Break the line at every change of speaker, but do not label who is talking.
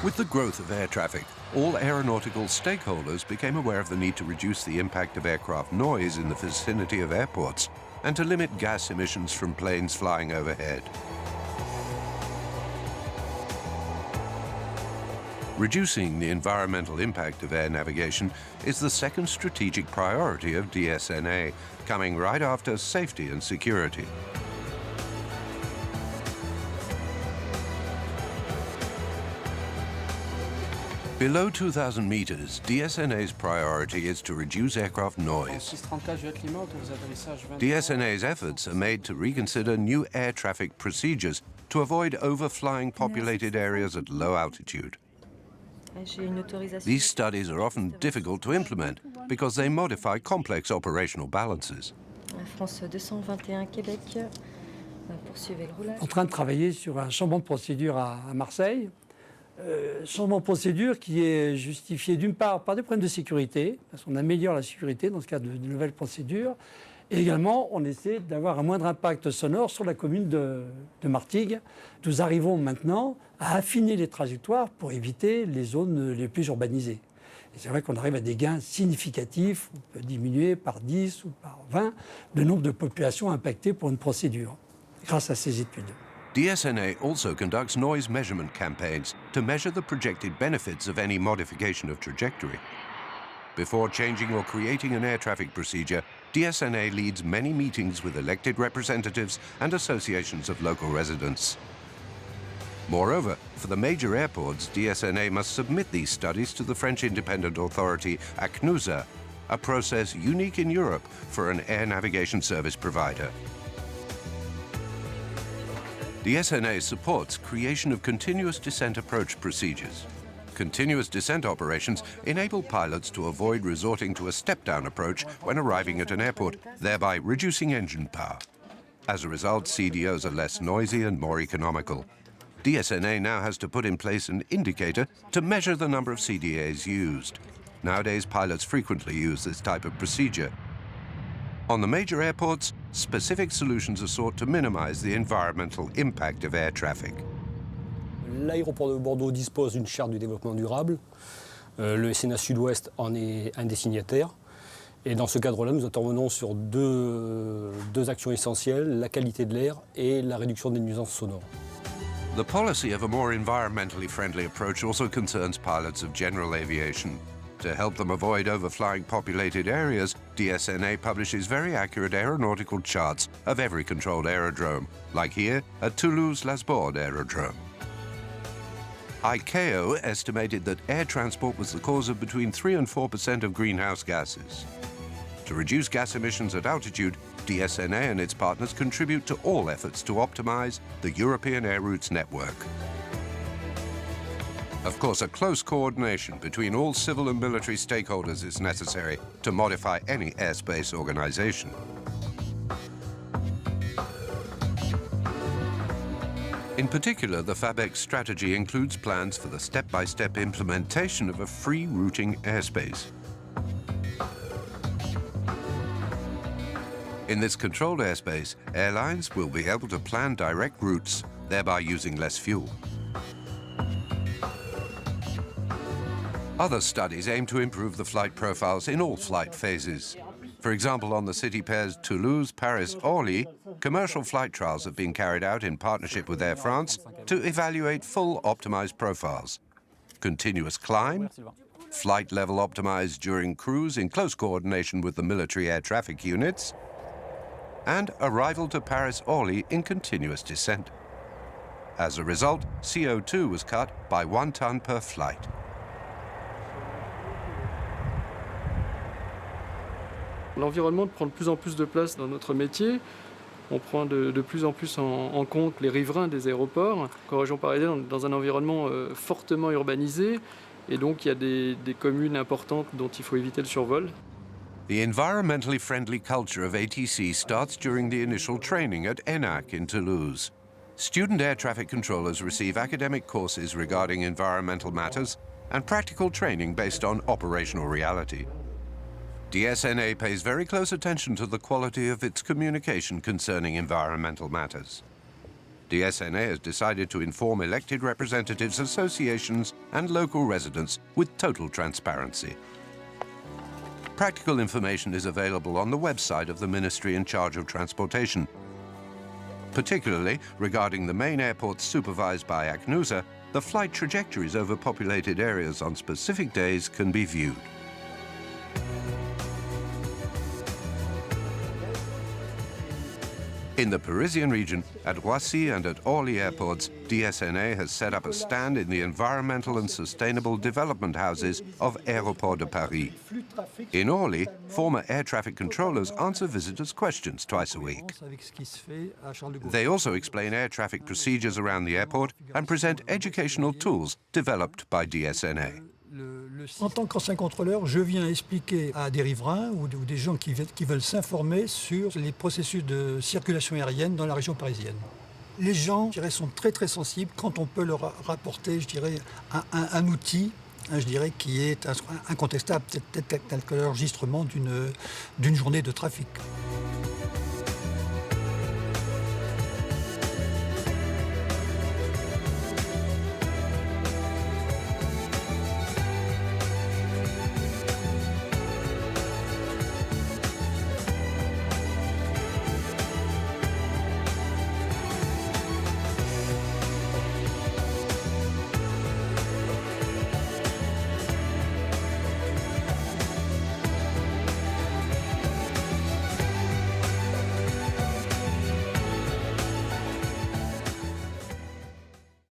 With the growth of air traffic, all aeronautical stakeholders became aware of the need to reduce the impact of aircraft noise in the vicinity of airports and to limit gas emissions from planes flying overhead. Reducing the environmental impact of air navigation is the second strategic priority of DSNA, coming right after safety and security. Below 2,000 meters, DSNA's priority is to reduce aircraft noise. DSNA's efforts are made to reconsider new air traffic procedures to avoid overflying populated areas at low altitude. These studies are often difficult to implement because they modify complex operational balances.
En train de travailler sur un changement de procédure à Marseille. Changement de procédure qui est justifié d'une part par des problèmes de sécurité, parce qu'on améliore la sécurité dans ce cadre de nouvelles procédures, et également on essaie d'avoir un moindre impact sonore sur la commune de Martigues. Nous arrivons maintenant à affiner les trajectoires pour éviter les zones les plus urbanisées. Et c'est vrai qu'on arrive à des gains significatifs, on peut diminuer par 10 ou par 20 le nombre de populations impactées pour une procédure, grâce à ces études.
DSNA also conducts noise measurement campaigns to measure the projected benefits of any modification of trajectory. Before changing or creating an air traffic procedure, DSNA leads many meetings with elected representatives and associations of local residents. Moreover, for the major airports, DSNA must submit these studies to the French independent authority ACNUSA, a process unique in Europe for an air navigation service provider. DSNA supports creation of continuous descent approach procedures. Continuous descent operations enable pilots to avoid resorting to a step-down approach when arriving at an airport, thereby reducing engine power. As a result, CDOs are less noisy and more economical. DSNA now has to put in place an indicator to measure the number of CDAs used. Nowadays, pilots frequently use this type of procedure. On the major airports, specific solutions are sought to minimize the environmental impact of air traffic.
L'aéroport de Bordeaux dispose d'une charte du développement durable. Le DSNA Sud-Ouest en est un des signataires. Et dans ce cadre-là, nous intervenons sur deux actions essentielles, la qualité de l'air et la réduction des nuisances sonores.
The policy of a more environmentally friendly approach also concerns pilots of general aviation. To help them avoid overflying populated areas, DSNA publishes very accurate aeronautical charts of every controlled aerodrome, like here at Toulouse-Las Bordes Aerodrome. ICAO estimated that air transport was the cause of between 3 and 4% of greenhouse gases. To reduce gas emissions at altitude, DSNA and its partners contribute to all efforts to optimize the European air routes network. Of course, a close coordination between all civil and military stakeholders is necessary to modify any airspace organization. In particular, the FABEX strategy includes plans for the step-by-step implementation of a free routing airspace. In this controlled airspace, airlines will be able to plan direct routes, thereby using less fuel. Other studies aim to improve the flight profiles in all flight phases. For example, on the city pairs Toulouse, Paris, Orly, commercial flight trials have been carried out in partnership with Air France to evaluate full optimized profiles. Continuous climb, flight level optimized during cruise in close coordination with the military air traffic units, and arrival to Paris-Orly in continuous descent. As a result, CO2 was cut by 1 ton per flight.
L'environnement prend de plus en plus de place dans notre métier. On prend de plus en plus en compte les riverains des aéroports. En région parisienne, dans un environnement fortement urbanisé, et donc il y a des communes importantes dont il faut éviter le survol.
The environmentally friendly culture of ATC starts during the initial training at ENAC in Toulouse. Student air traffic controllers receive academic courses regarding environmental matters and practical training based on operational reality. DSNA pays very close attention to the quality of its communication concerning environmental matters. DSNA has decided to inform elected representatives, associations and local residents with total transparency. Practical information is available on the website of the ministry in charge of transportation. Particularly regarding the main airports supervised by ACNUSA, the flight trajectories over populated areas on specific days can be viewed. In the Parisian region, at Roissy and at Orly airports, DSNA has set up a stand in the environmental and sustainable development houses of Aéroports de Paris. In Orly, former air traffic controllers answer visitors' questions twice a week. They also explain air traffic procedures around the airport and present educational tools developed by DSNA.
En tant qu'ancien contrôleur, je viens expliquer à des riverains ou des gens qui veulent s'informer sur les processus de circulation aérienne dans la région parisienne. Les gens, je dirais, sont très très sensibles quand on peut leur rapporter, je dirais, un outil, je dirais, qui est incontestable, tel que l'enregistrement d'une journée de trafic.